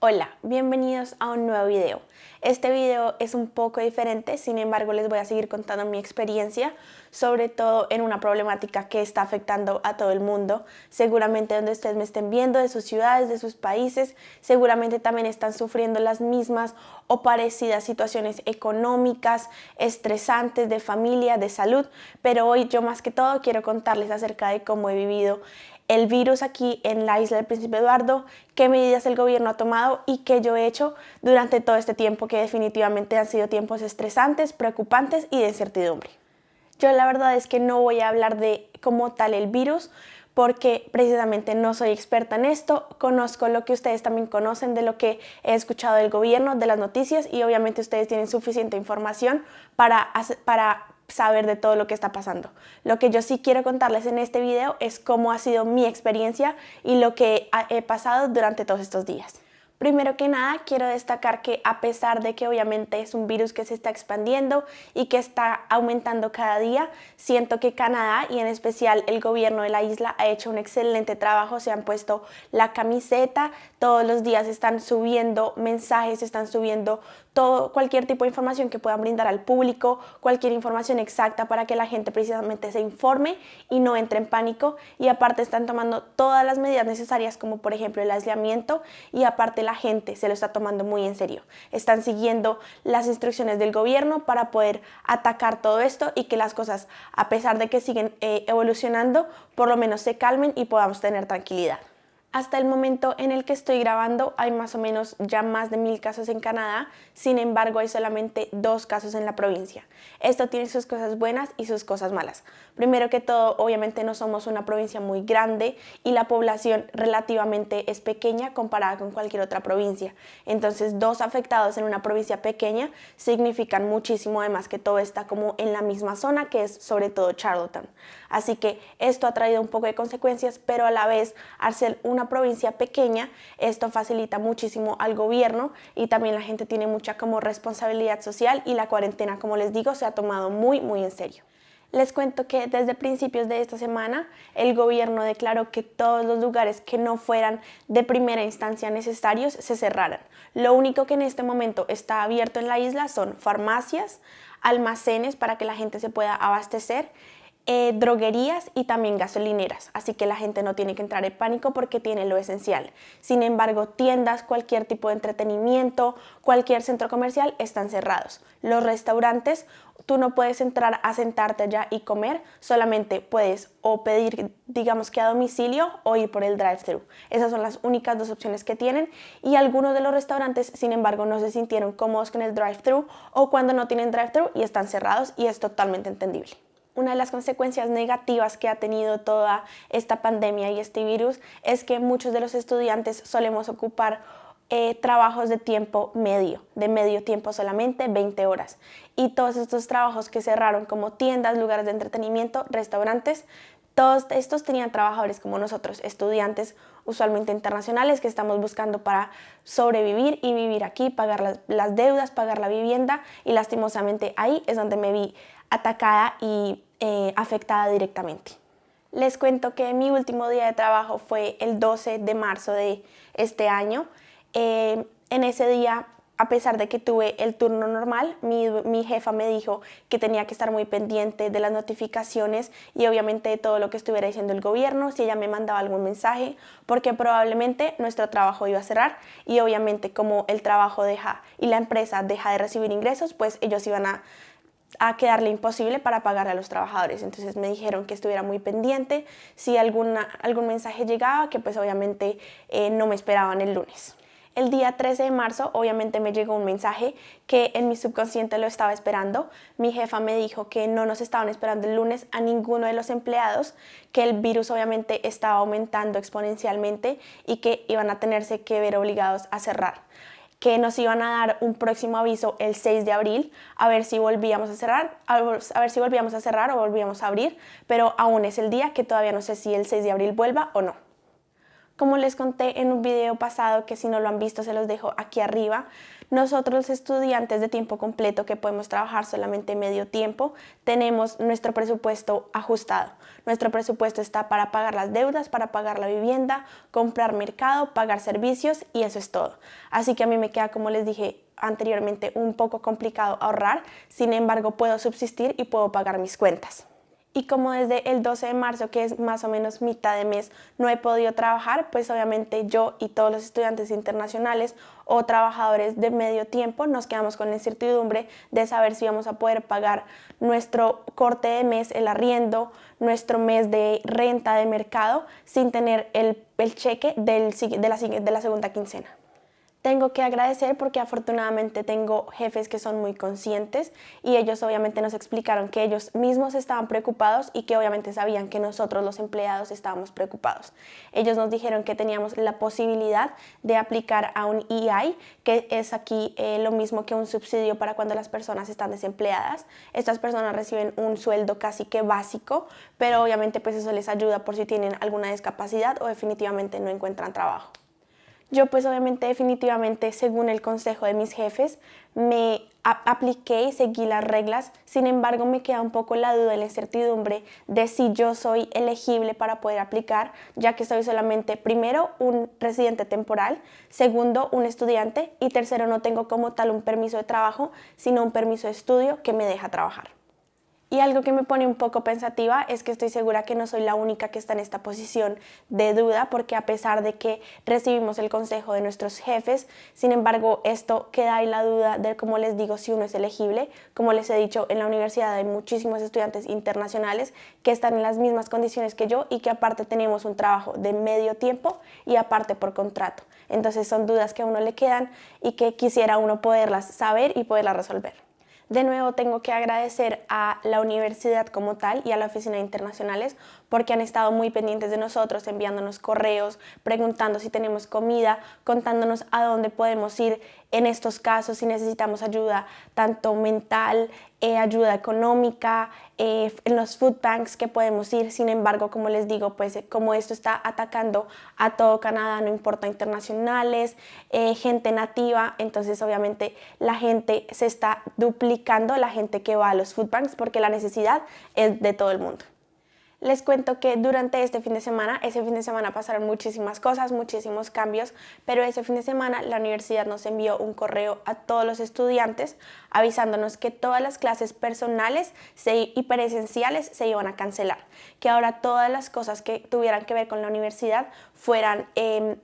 Hola, bienvenidos a un nuevo video. Este video es un poco diferente, sin embargo les voy a seguir contando mi experiencia, sobre todo en una problemática que está afectando a todo el mundo. Seguramente donde ustedes me estén viendo, de sus ciudades, de sus países, seguramente también están sufriendo las mismas o parecidas situaciones económicas, estresantes, de familia, de salud, pero hoy yo más que todo quiero contarles acerca de cómo he vivido el virus aquí en la isla del Príncipe Eduardo, qué medidas el gobierno ha tomado y qué yo he hecho durante todo este tiempo, que definitivamente han sido tiempos estresantes, preocupantes y de incertidumbre. Yo la verdad es que no voy a hablar de como tal el virus, porque precisamente no soy experta en esto, conozco lo que ustedes también conocen de lo que he escuchado del gobierno, de las noticias, y obviamente ustedes tienen suficiente información para saber de todo lo que está pasando. Lo que yo sí quiero contarles en este video es cómo ha sido mi experiencia y lo que he pasado durante todos estos días. Primero que nada, quiero destacar que a pesar de que obviamente es un virus que se está expandiendo y que está aumentando cada día, siento que Canadá y en especial el gobierno de la isla ha hecho un excelente trabajo, se han puesto la camiseta, todos los días están subiendo mensajes, están subiendo cualquier tipo de información que puedan brindar al público, cualquier información exacta para que la gente precisamente se informe y no entre en pánico, y aparte están tomando todas las medidas necesarias como por ejemplo el aislamiento, y aparte la gente se lo está tomando muy en serio. Están siguiendo las instrucciones del gobierno para poder atacar todo esto y que las cosas, a pesar de que siguen evolucionando, por lo menos se calmen y podamos tener tranquilidad. Hasta el momento en el que estoy grabando hay más o menos ya más de 1000 casos en Canadá, sin embargo hay solamente 2 casos en la provincia. Esto tiene sus cosas buenas y sus cosas malas. Primero que todo, obviamente no somos una provincia muy grande y la población relativamente es pequeña comparada con cualquier otra provincia. Entonces 2 afectados en una provincia pequeña significan muchísimo, además que todo está como en la misma zona, que es sobre todo Charlottetown. Así que esto ha traído un poco de consecuencias, pero a la vez al ser una provincia pequeña, esto facilita muchísimo al gobierno y también la gente tiene mucha como responsabilidad social, y la cuarentena, como les digo, se ha tomado muy en serio. Les cuento que desde principios de esta semana el gobierno declaró que todos los lugares que no fueran de primera instancia necesarios se cerraran. Lo único que en este momento está abierto en la isla son farmacias, almacenes para que la gente se pueda abastecer, droguerías y también gasolineras, así que la gente no tiene que entrar en pánico porque tiene lo esencial. Sin embargo, tiendas, cualquier tipo de entretenimiento, cualquier centro comercial están cerrados. Los restaurantes, tú no puedes entrar a sentarte allá y comer, solamente puedes o pedir, digamos que a domicilio, o ir por el drive-thru. Esas son las únicas 2 opciones que tienen, y algunos de los restaurantes, sin embargo, no se sintieron cómodos con el drive-thru o cuando no tienen drive-thru y están cerrados, y es totalmente entendible. Una de las consecuencias negativas que ha tenido toda esta pandemia y este virus es que muchos de los estudiantes solemos ocupar trabajos de tiempo medio, de medio tiempo solamente, 20 horas. Y todos estos trabajos que cerraron, como tiendas, lugares de entretenimiento, restaurantes, todos estos tenían trabajadores como nosotros, estudiantes usualmente internacionales que estamos buscando para sobrevivir y vivir aquí, pagar las deudas, pagar la vivienda, y lastimosamente ahí es donde me vi atacada y afectada directamente. Les cuento que mi último día de trabajo fue el 12 de marzo de este año. En ese día, a pesar de que tuve el turno normal, mi jefa me dijo que tenía que estar muy pendiente de las notificaciones y obviamente de todo lo que estuviera diciendo el gobierno, si ella me mandaba algún mensaje, porque probablemente nuestro trabajo iba a cerrar, y obviamente como el trabajo deja y la empresa deja de recibir ingresos, pues ellos iban a quedarle imposible para pagar a los trabajadores. Entonces me dijeron que estuviera muy pendiente si algún mensaje llegaba, que pues obviamente no me esperaban el lunes. El día 13 de marzo obviamente me llegó un mensaje que en mi subconsciente lo estaba esperando. Mi jefa me dijo que no nos estaban esperando el lunes a ninguno de los empleados, que el virus obviamente estaba aumentando exponencialmente y que iban a tenerse que ver obligados a cerrar, que nos iban a dar un próximo aviso el 6 de abril, a ver si volvíamos a cerrar, o volvíamos a abrir, pero aún es el día que todavía no sé si el 6 de abril vuelva o no. Como les conté en un video pasado, que si no lo han visto se los dejo aquí arriba, nosotros los estudiantes de tiempo completo que podemos trabajar solamente medio tiempo, tenemos nuestro presupuesto ajustado. Nuestro presupuesto está para pagar las deudas, para pagar la vivienda, comprar mercado, pagar servicios y eso es todo. Así que a mí me queda, como les dije anteriormente, un poco complicado ahorrar, sin embargo puedo subsistir y puedo pagar mis cuentas. Y como desde el 12 de marzo, que es más o menos mitad de mes, no he podido trabajar, pues obviamente yo y todos los estudiantes internacionales o trabajadores de medio tiempo nos quedamos con la incertidumbre de saber si vamos a poder pagar nuestro corte de mes, el arriendo, nuestro mes de renta de mercado, sin tener el cheque de la segunda quincena. Tengo que agradecer porque afortunadamente tengo jefes que son muy conscientes y ellos obviamente nos explicaron que ellos mismos estaban preocupados y que obviamente sabían que nosotros los empleados estábamos preocupados. Ellos nos dijeron que teníamos la posibilidad de aplicar a un EI, que es aquí lo mismo que un subsidio para cuando las personas están desempleadas. Estas personas reciben un sueldo casi que básico, pero obviamente pues eso les ayuda por si tienen alguna discapacidad o definitivamente no encuentran trabajo. Yo pues obviamente definitivamente según el consejo de mis jefes me apliqué y seguí las reglas, sin embargo me queda un poco la duda y la incertidumbre de si yo soy elegible para poder aplicar, ya que soy solamente primero un residente temporal, segundo un estudiante y tercero no tengo como tal un permiso de trabajo, sino un permiso de estudio que me deja trabajar. Y algo que me pone un poco pensativa es que estoy segura que no soy la única que está en esta posición de duda, porque a pesar de que recibimos el consejo de nuestros jefes, sin embargo, esto queda ahí la duda de, como les digo, si uno es elegible. Como les he dicho, en la universidad hay muchísimos estudiantes internacionales que están en las mismas condiciones que yo y que aparte tenemos un trabajo de medio tiempo y aparte por contrato. Entonces son dudas que a uno le quedan y que quisiera uno poderlas saber y poderlas resolver. De nuevo tengo que agradecer a la universidad como tal y a la oficina de internacionales porque han estado muy pendientes de nosotros, enviándonos correos, preguntando si tenemos comida, contándonos a dónde podemos ir en estos casos, si necesitamos ayuda tanto mental, ayuda económica, en los food banks que podemos ir. Sin embargo, como les digo, pues como esto está atacando a todo Canadá, no importa internacionales, gente nativa, entonces obviamente la gente se está duplicando, la gente que va a los food banks, porque la necesidad es de todo el mundo. Les cuento que durante ese fin de semana pasaron muchísimas cosas, muchísimos cambios, pero ese fin de semana la universidad nos envió un correo a todos los estudiantes avisándonos que todas las clases personales y presenciales se iban a cancelar, que ahora todas las cosas que tuvieran que ver con la universidad fueran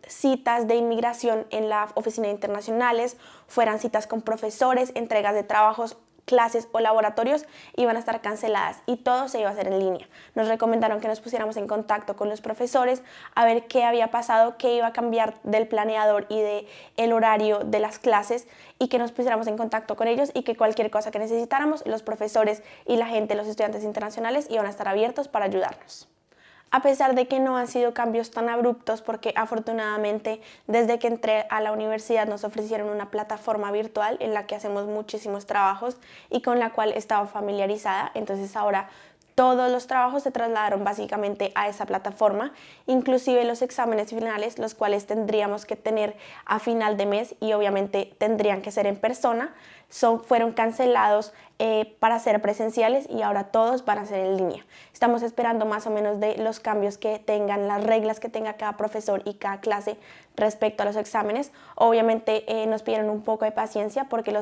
citas de inmigración en la oficina de internacionales, fueran citas con profesores, entregas de trabajos, clases o laboratorios iban a estar canceladas y todo se iba a hacer en línea. Nos recomendaron que nos pusiéramos en contacto con los profesores a ver qué había pasado, qué iba a cambiar del planeador y del horario de las clases y que nos pusiéramos en contacto con ellos y que cualquier cosa que necesitáramos, los profesores y la gente, los estudiantes internacionales iban a estar abiertos para ayudarnos. A pesar de que no han sido cambios tan abruptos, porque afortunadamente desde que entré a la universidad nos ofrecieron una plataforma virtual en la que hacemos muchísimos trabajos y con la cual estaba familiarizada, entonces ahora todos los trabajos se trasladaron básicamente a esa plataforma, inclusive los exámenes finales, los cuales tendríamos que tener a final de mes y obviamente tendrían que ser en persona, fueron cancelados para ser presenciales y ahora todos van a ser en línea. Estamos esperando más o menos de los cambios que tengan, las reglas que tenga cada profesor y cada clase respecto a los exámenes. Obviamente nos pidieron un poco de paciencia porque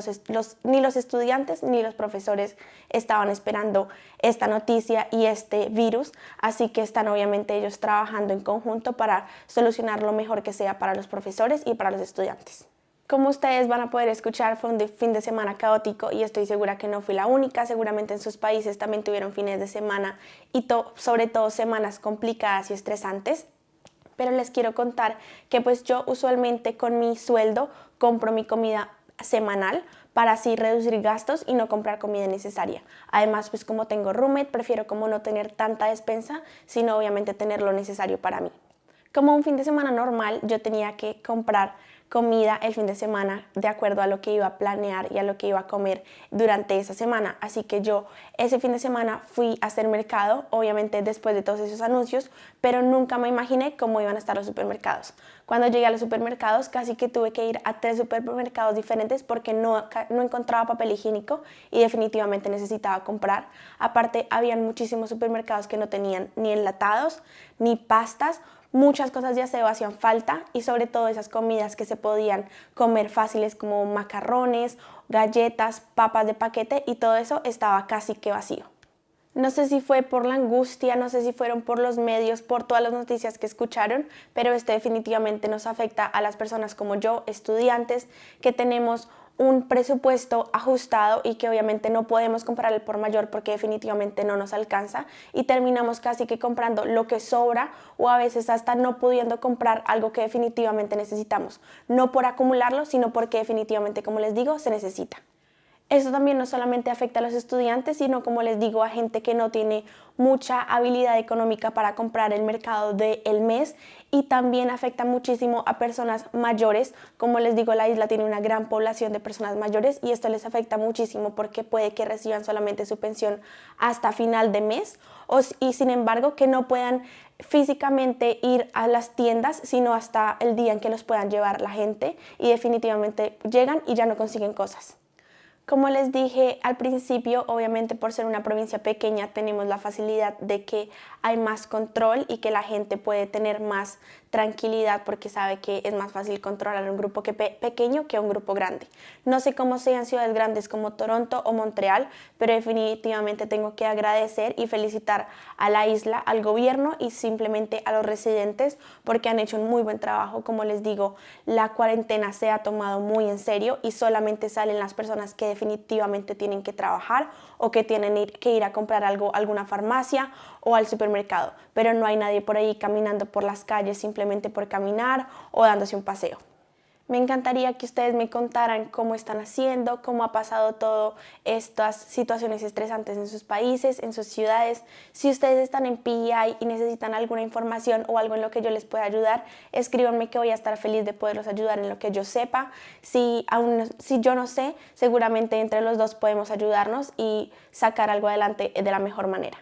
ni los estudiantes ni los profesores estaban esperando esta noticia y este virus, así que están obviamente ellos trabajando en conjunto para solucionar lo mejor que sea para los profesores y para los estudiantes. Como ustedes van a poder escuchar, fue un fin de semana caótico y estoy segura que no fui la única. Seguramente en sus países también tuvieron fines de semana y sobre todo semanas complicadas y estresantes. Pero les quiero contar que pues yo usualmente con mi sueldo compro mi comida semanal para así reducir gastos y no comprar comida innecesaria. Además, pues como tengo roommate, prefiero como no tener tanta despensa, sino obviamente tener lo necesario para mí. Como un fin de semana normal, yo tenía que comprar comida el fin de semana de acuerdo a lo que iba a planear y a lo que iba a comer durante esa semana. Así que yo ese fin de semana fui a hacer mercado, obviamente después de todos esos anuncios, pero nunca me imaginé cómo iban a estar los supermercados. Cuando llegué a los supermercados casi que tuve que ir a 3 supermercados diferentes porque no encontraba papel higiénico y definitivamente necesitaba comprar. Aparte, habían muchísimos supermercados que no tenían ni enlatados ni pastas. Muchas cosas de aseo hacían falta y sobre todo esas comidas que se podían comer fáciles como macarrones, galletas, papas de paquete y todo eso estaba casi que vacío. No sé si fue por la angustia, no sé si fueron por los medios, por todas las noticias que escucharon, pero esto definitivamente nos afecta a las personas como yo, estudiantes, que tenemos un presupuesto ajustado y que obviamente no podemos comprar el por mayor porque definitivamente no nos alcanza y terminamos casi que comprando lo que sobra o a veces hasta no pudiendo comprar algo que definitivamente necesitamos, no por acumularlo, sino porque definitivamente, como les digo, se necesita. Eso también no solamente afecta a los estudiantes, sino como les digo, a gente que no tiene mucha habilidad económica para comprar el mercado del mes y también afecta muchísimo a personas mayores. Como les digo, la isla tiene una gran población de personas mayores y esto les afecta muchísimo porque puede que reciban solamente su pensión hasta final de mes y sin embargo que no puedan físicamente ir a las tiendas, sino hasta el día en que los puedan llevar la gente y definitivamente llegan y ya no consiguen cosas. Como les dije al principio, obviamente por ser una provincia pequeña tenemos la facilidad de que hay más control y que la gente puede tener más tranquilidad porque sabe que es más fácil controlar un grupo pequeño que un grupo grande. No sé cómo sean ciudades grandes como Toronto o Montreal, pero definitivamente tengo que agradecer y felicitar a la isla, al gobierno y simplemente a los residentes porque han hecho un muy buen trabajo. Como les digo, la cuarentena se ha tomado muy en serio y solamente salen las personas que definitivamente tienen que trabajar o que tienen que ir a comprar algo a alguna farmacia o al supermercado, pero no hay nadie por ahí caminando por las calles simplemente por caminar o dándose un paseo. Me encantaría que ustedes me contaran cómo están haciendo, cómo ha pasado todas estas situaciones estresantes en sus países, en sus ciudades. Si ustedes están en PEI y necesitan alguna información o algo en lo que yo les pueda ayudar, escríbanme que voy a estar feliz de poderlos ayudar en lo que yo sepa. Si yo no sé, seguramente entre los dos podemos ayudarnos y sacar algo adelante de la mejor manera.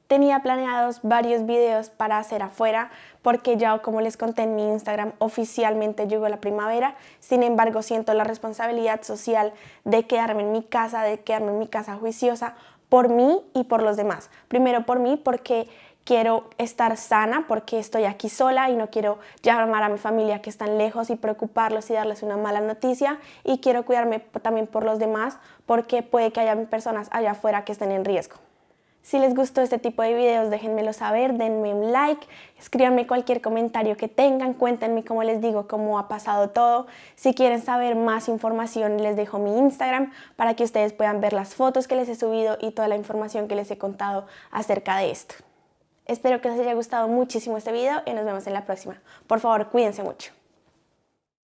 Tenía planeados varios videos para hacer afuera porque ya, como les conté en mi Instagram, oficialmente llegó la primavera. Sin embargo, siento la responsabilidad social de quedarme en mi casa juiciosa por mí y por los demás. Primero por mí porque quiero estar sana porque estoy aquí sola y no quiero llamar a mi familia que están lejos y preocuparlos y darles una mala noticia. Y quiero cuidarme también por los demás porque puede que haya personas allá afuera que estén en riesgo. Si les gustó este tipo de videos, déjenmelo saber, denme un like, escríbanme cualquier comentario que tengan, cuéntenme, como les digo, cómo ha pasado todo. Si quieren saber más información, les dejo mi Instagram para que ustedes puedan ver las fotos que les he subido y toda la información que les he contado acerca de esto. Espero que les haya gustado muchísimo este video y nos vemos en la próxima. Por favor, cuídense mucho.